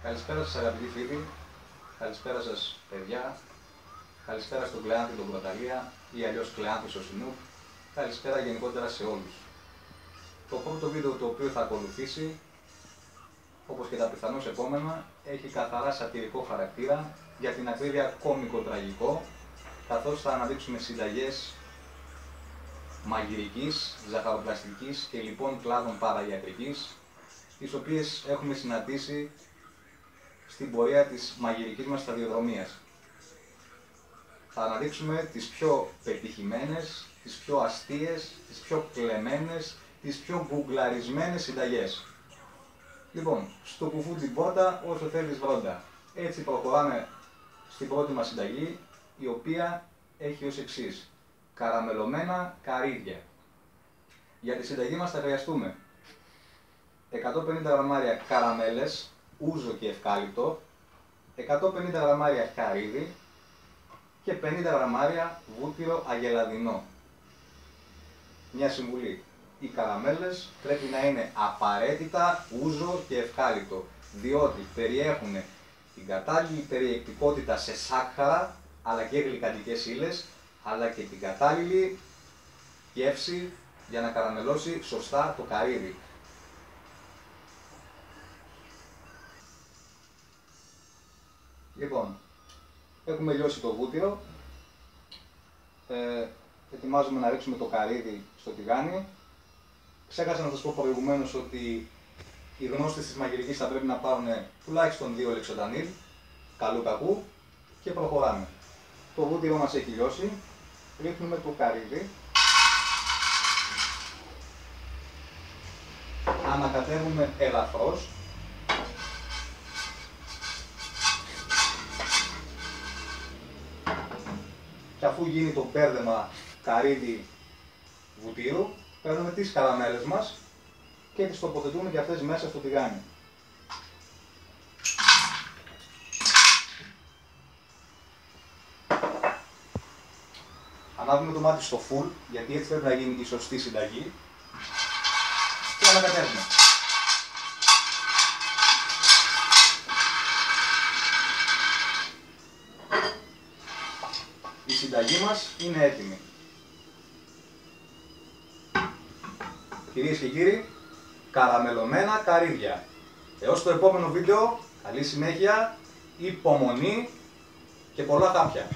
Καλησπέρα σας αγαπητοί φίλοι, καλησπέρα σας παιδιά, καλησπέρα στον Κλεάνθη τον Πρωταλία ή αλλιώς Κλεάνθη στο Σινούπ, καλησπέρα γενικότερα σε όλους. Το πρώτο βίντεο το οποίο θα ακολουθήσει, όπως και τα πιθανώς επόμενα, έχει καθαρά σατυρικό χαρακτήρα, για την ακρίβεια κόμικο-τραγικό, καθώς θα αναδείξουμε συνταγές μαγειρικής, ζαχαροπλαστικής και λοιπόν κλάδων παραϊατρικής, τις οποίες έχουμε συναντήσει στην πορεία της μαγειρικής μας σταδιοδρομίας. Θα αναδείξουμε τις πιο πετυχημένες, τις πιο αστείες, τις πιο κλεμμένες, τις πιο γκουγκλαρισμένες συνταγές. Λοιπόν, στο κουφού την πόρτα όσο θέλεις βρόντα. Έτσι προχωράμε στην πρώτη μας συνταγή, η οποία έχει ως εξής: καραμελωμένα καρύδια. Για τη συνταγή μας θα χρειαστούμε 150 γραμμάρια καραμέλες, ούζο και ευκάλυπτο, 150 γραμμάρια καρύδι και 50 γραμμάρια βούτυρο αγελαδινό. Μια συμβουλή: οι καραμέλες πρέπει να είναι απαραίτητα ούζο και ευκάλυπτο, διότι περιέχουν την κατάλληλη περιεκτικότητα σε σάκχαρα αλλά και γλυκαντικές ύλες, αλλά και την κατάλληλη γεύση για να καραμελώσει σωστά το καρύδι. Λοιπόν, έχουμε λιώσει το βούτυρο, ετοιμάζουμε να ρίξουμε το καρύδι στο τηγάνι. Ξέχασα να σας πω προηγουμένως ότι οι γνώστες της μαγειρικής θα πρέπει να πάρουν τουλάχιστον 2 λεξοτανίλ, καλού κακού, και προχωράμε. Το βούτυρο μας έχει λιώσει, ρίχνουμε το καρύδι, ανακατεύουμε ελαφρώς, και αφού γίνει το μπέρδεμα καρύδι βουτύρου, παίρνουμε τις καραμέλες μας και τις τοποθετούμε και αυτές μέσα στο τηγάνι. Ανάβουμε το μάτι στο full, γιατί έτσι πρέπει να γίνει η σωστή συνταγή, και ανακατεύουμε. Η συνταγή μας είναι έτοιμη. Κυρίες και κύριοι, καραμελωμένα καρύδια. Έως το επόμενο βίντεο, καλή συνέχεια, υπομονή και πολλά χάπια.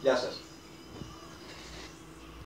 Γεια σας.